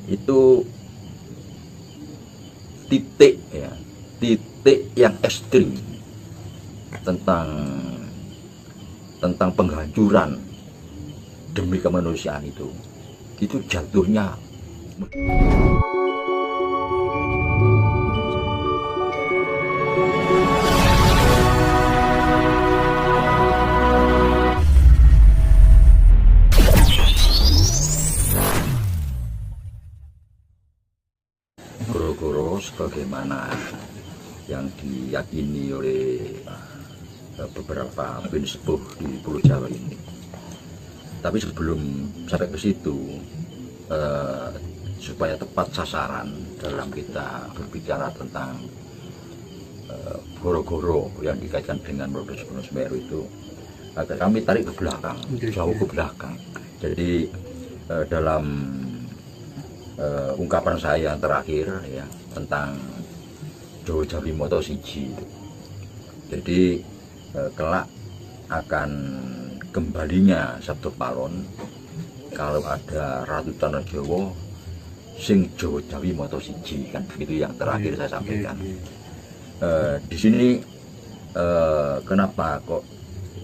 itu titik ya, titik yang ekstrim tentang penghancuran demi kemanusiaan itu jatuhnya. Goro-goro sebagaimana yang diyakini oleh beberapa pensepuh di Pulau Jawa ini. Tapi sebelum sampai ke situ, supaya tepat sasaran dalam kita berbicara tentang goro-goro yang dikaitkan dengan meletus Gunung Semeru itu, kami tarik ke belakang, jauh ke belakang. Jadi dalam ungkapan saya yang terakhir ya tentang Jawa Jawimoto siji, jadi kelak akan kembalinya Sabtu Palon kalau ada Ratu Tanah Jawa sing Jawa Jawimoto siji, kan begitu yang terakhir saya sampaikan. Di sini kenapa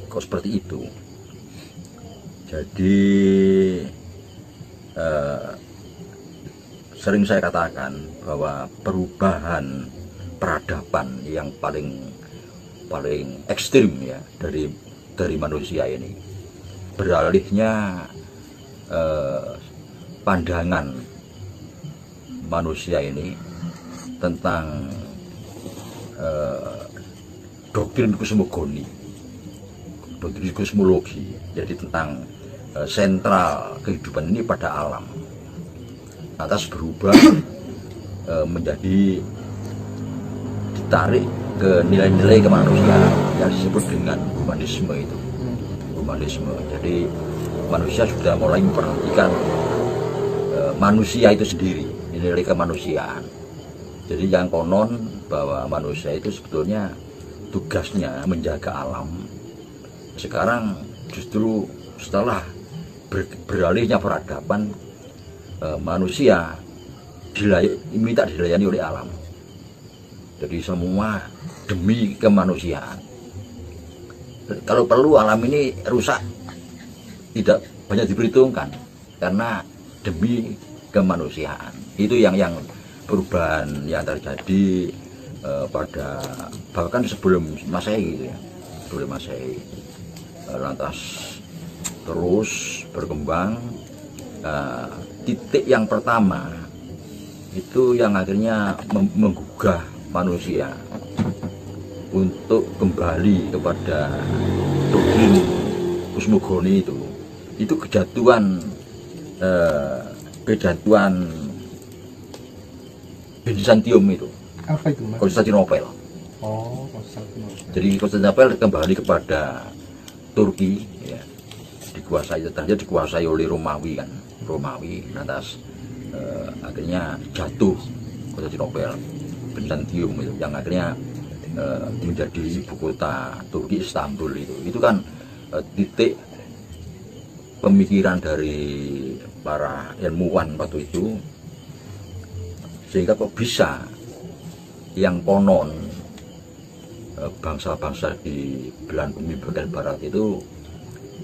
kok seperti itu? Jadi sering saya katakan bahwa perubahan peradaban yang paling ekstrim ya dari manusia ini, beralihnya pandangan manusia ini tentang doktrin kosmogoni, doktrin kosmologi, jadi tentang sentral kehidupan ini pada alam, atas berubah menjadi ditarik ke nilai-nilai kemanusiaan yang disebut dengan humanisme itu. Humanisme. Jadi manusia sudah mulai memperhatikan manusia itu sendiri, nilai kemanusiaan. Jadi yang konon bahwa manusia itu sebetulnya tugasnya menjaga alam. Sekarang justru setelah beralihnya peradaban, manusia minta dilayani oleh alam. Jadi semua demi kemanusiaan. Kalau perlu alam ini rusak tidak banyak diperhitungkan, karena demi kemanusiaan. Itu yang perubahan yang terjadi pada bahkan sebelum Masehi gitu ya, sebelum Masehi. Lantas terus berkembang. Titik yang pertama itu yang akhirnya menggugah manusia untuk kembali kepada doktrin kosmogoni itu kejatuhan Bizantium itu. Apa itu, Mas? Konstantinopel. Oh, Konstantinopel. Jadi Konstantinopel kembali kepada Turki ya, dikuasai oleh Romawi kan. Romawi, lantas akhirnya jatuh Konstantinopel, Bizantium itu, yang akhirnya menjadi ibu kota Turki, Istanbul itu kan titik pemikiran dari para ilmuwan waktu itu, sehingga kok bisa yang konon bangsa-bangsa di belahan bumi bagian barat itu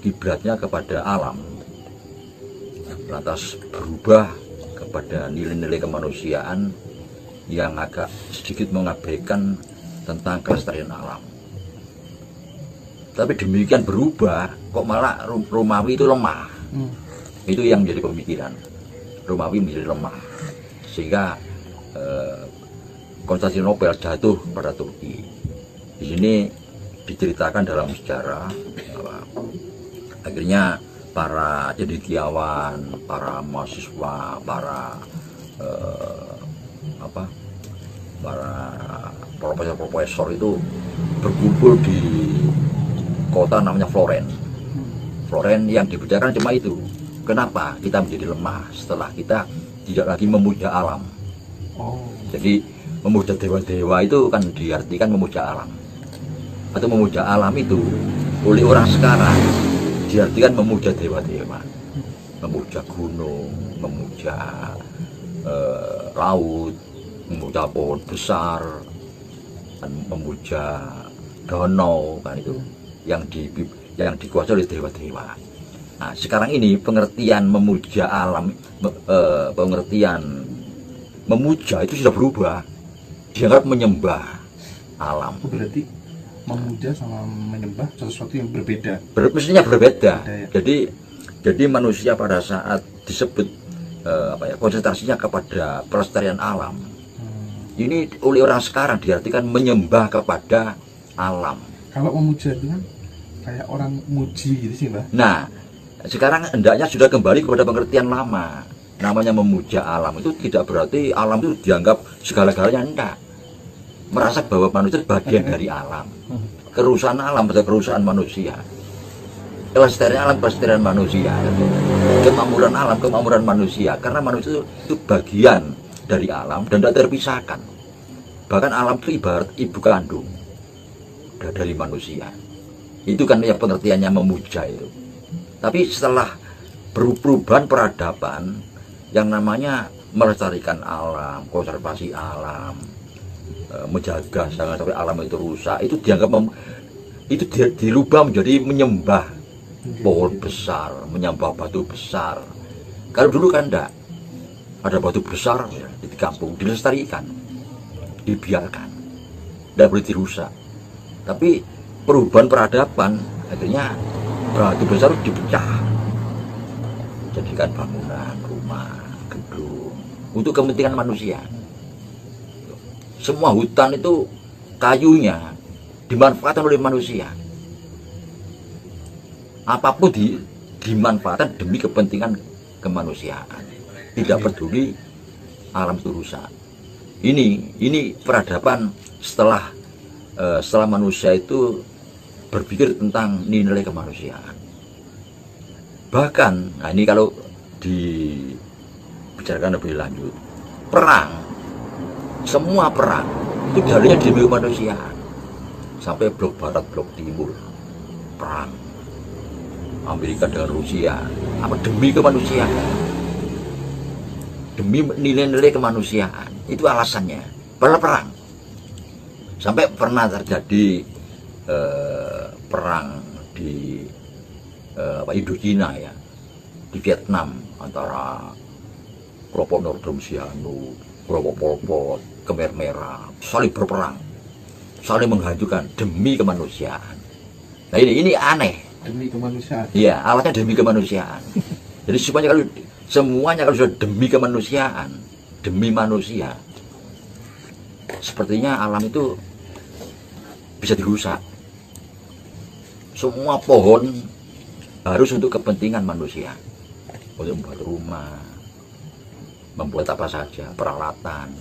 kiblatnya kepada alam, lantas berubah kepada nilai-nilai kemanusiaan yang agak sedikit mengabaikan tentang kelestarian alam. Tapi demikian berubah, kok malah Romawi itu lemah. Itu yang menjadi pemikiran. Romawi menjadi lemah, sehingga Konstantinopel jatuh pada Turki. Di sini diceritakan dalam sejarah bahwa akhirnya para cendekiawan, para mahasiswa, para profesor itu berkumpul di kota namanya Florence. Florence yang dibedakan cuma itu. Kenapa kita menjadi lemah setelah kita tidak lagi memuja alam? Jadi memuja dewa-dewa itu kan diartikan memuja alam. Atau memuja alam itu oleh orang sekarang diartikan memuja dewa-dewa, memuja gunung, memuja laut, memuja pohon besar, dan memuja danau, kan itu yang dikuasai oleh dewa-dewa. Nah, sekarang ini pengertian memuja alam, pengertian memuja itu sudah berubah, dianggap menyembah alam. Berarti memuja sama menyembah sesuatu yang berbeda. Mestinya berbeda. Ya. Jadi manusia pada saat disebut konsentrasinya kepada pelestarian alam. Ini oleh orang sekarang diartikan menyembah kepada alam. Kalau memuja itu kan kayak orang muji gitu sih, Mbak. Nah, sekarang hendaknya sudah kembali kepada pengertian lama. Namanya memuja alam itu tidak berarti alam itu dianggap segala-galanya, enggak. Merasa bahwa manusia bagian dari alam. Kerusakan alam adalah kerusakan manusia. Kelestarian alam, kelestarian manusia. Kemakmuran alam, kemakmuran manusia. Karena manusia itu bagian dari alam dan tidak terpisahkan. Bahkan alam itu ibarat ibu kandung dari manusia. Itu kan ya pengertiannya memuja itu. Tapi setelah perubahan peradaban yang namanya melestarikan alam, konservasi alam, menjaga jangan sampai alam itu rusak, itu dianggap itu dirubah menjadi menyembah pohon besar, menyembah batu besar. Kalau dulu kan enggak, ada batu besar di kampung dilestarikan, dibiarkan, tidak boleh dirusak. Tapi perubahan peradaban akhirnya batu besar dipecah, jadikan bangunan, rumah, gedung untuk kepentingan manusia. Semua hutan itu kayunya dimanfaatkan oleh manusia. Apapun dimanfaatkan demi kepentingan kemanusiaan. Tidak peduli alam itu rusak. Ini peradaban setelah manusia itu berpikir tentang nilai kemanusiaan. Bahkan, nah ini kalau dibicarakan lebih lanjut, perang, semua perang itu dalilnya demi kemanusiaan. Sampai blok barat, blok timur, perang Amerika dengan Rusia, apa demi kemanusiaan, demi nilai-nilai kemanusiaan. Itu alasannya. Perang. Sampai pernah terjadi perang di Indochina ya, di Vietnam antara kelompok Nordom Sihanouk, kelompok Pol Pot, Khmer Merah, saling berperang, saling menghancurkan demi kemanusiaan. Nah ini aneh. Demi kemanusiaan. Iya, alatnya demi kemanusiaan. Jadi semuanya kalau sudah demi kemanusiaan, demi manusia, sepertinya alam itu bisa dirusak. Semua pohon harus untuk kepentingan manusia, untuk membuat rumah, membuat apa saja, peralatan.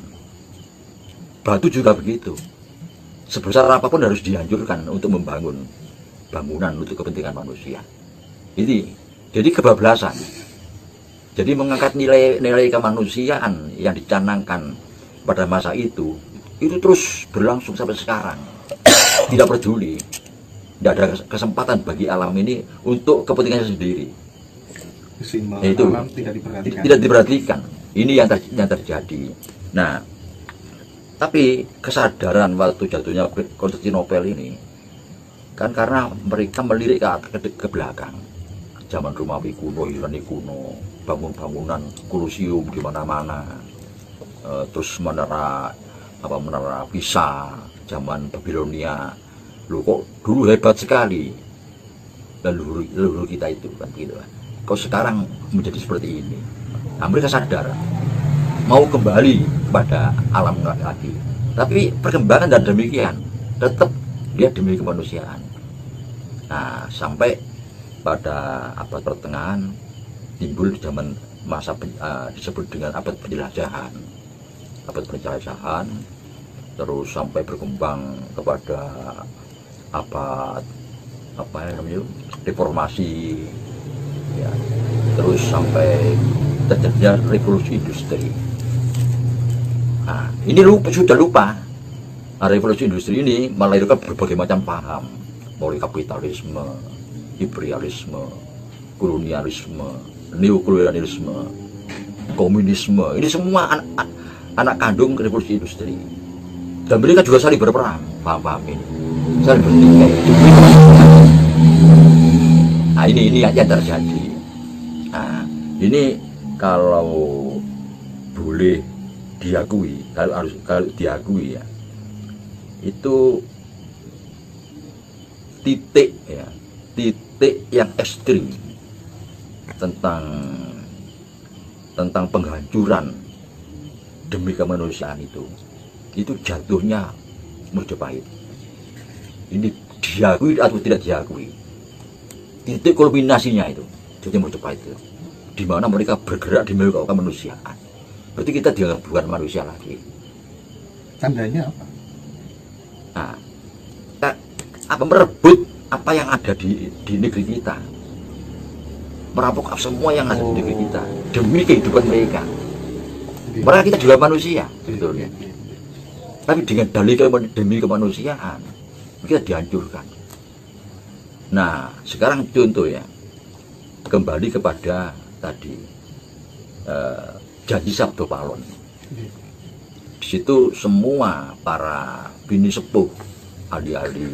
Batu juga begitu. Sebesar apapun harus dihancurkan untuk membangun bangunan untuk kepentingan manusia. Jadi kebablasan. Jadi mengangkat nilai kemanusiaan yang dicanangkan pada masa itu terus berlangsung sampai sekarang. Tidak peduli, tidak ada kesempatan bagi alam ini untuk kepentingannya sendiri. Itu alam tidak diperhatikan. Ini yang terjadi. Nah, tapi kesadaran waktu jatuhnya Konstantinopel ini kan karena mereka melirik ke belakang. Zaman Romawi kuno, Yunani kuno, bangunan Kolosium di mana-mana, terus menara Pisa, zaman Babilonia. Loh kok dulu hebat sekali leluhur kita itu kan gitu. Kok sekarang menjadi seperti ini? Nah, mereka sadar mau kembali pada alam lagi. Tapi perkembangan dan demikian tetap dia demi kemanusiaan. Nah, sampai pada abad pertengahan timbul zaman masa disebut dengan abad penjelajahan. Abad penjelajahan terus sampai berkembang kepada abad reformasi ya, terus sampai terjadinya revolusi industri. Nah, ini sudah lupa. Nah, revolusi industri ini melahirkan berbagai macam paham, mulai kapitalisme, imperialisme, kolonialisme, neokolonialisme, komunisme. Ini semua anak kandung revolusi industri. Dan mereka juga saling berperang, paham ini. Saling bertikai. Nah ini yang terjadi. Nah ini kalau boleh diakui, kalau diakui ya, itu titik yang ekstrim tentang penghancuran demi kemanusiaan itu jatuhnya Mojopahit. Ini diakui atau tidak diakui, titik kulminasinya itu jadi Mojopahit itu, di mana mereka bergerak demi kemanusiaan. Berarti kita dianggap bukan manusia lagi. Tandanya apa? Nah, apa merebut apa yang ada di negeri kita, merampok semua yang ada di negeri kita demi kehidupan mereka. Mereka kita juga manusia sebetulnya, tapi dengan dalih demi kemanusiaan kita dihancurkan. Nah sekarang contoh ya, kembali kepada tadi janji Sabdo Palon. Di situ semua para bini sepuh, ahli-ahli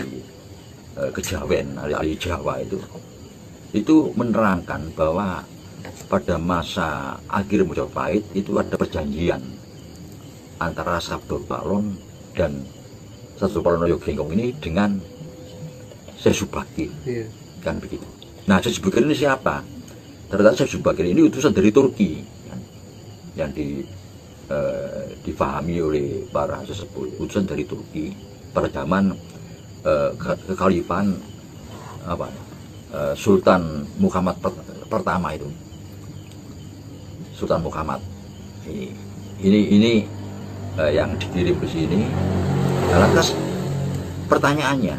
kejawen, ahli-ahli Jawa itu menerangkan bahwa pada masa akhir Mojopahit itu ada perjanjian antara Sabdo Palon dan Sabdo Palonoyo Genggong ini dengan Syekh Subakir, kan begitu. Nah Syekh Subakir ini siapa? Ternyata Syekh Subakir ini utusan dari Turki, kan? Yang difahami oleh para sesepuh, utusan dari Turki pada zaman kekhalifahan Sultan Muhammad pertama itu, Sultan Muhammad. Ini yang dikirim ke sini. Lantas pertanyaannya,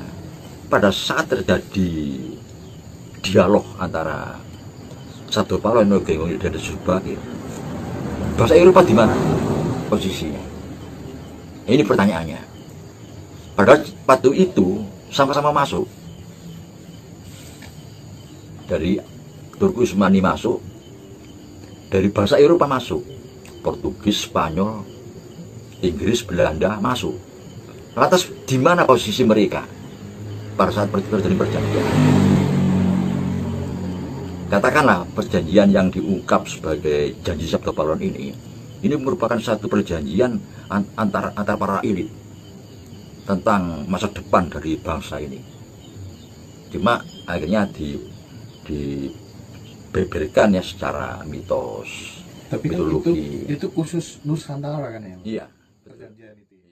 pada saat terjadi dialog antara Sabdo Palon dan Subakir, bahasa Eropa di mana posisinya? Ini pertanyaannya. Padahal waktu itu sama-sama masuk. Dari Turki Utsmani masuk, dari bahasa Eropa masuk, Portugis, Spanyol, Inggris, Belanda masuk. Lantas di mana posisi mereka pada saat terjadi perjanjian? Katakanlah perjanjian yang diungkap sebagai janji Sabdo Palon ini merupakan satu perjanjian antara para elit tentang masa depan dari bangsa ini. Cuma akhirnya dibeberkan ya secara mitos. Tapi kan mitologi. itu khusus Nusantara kan ya? Iya. Perjanjian itu.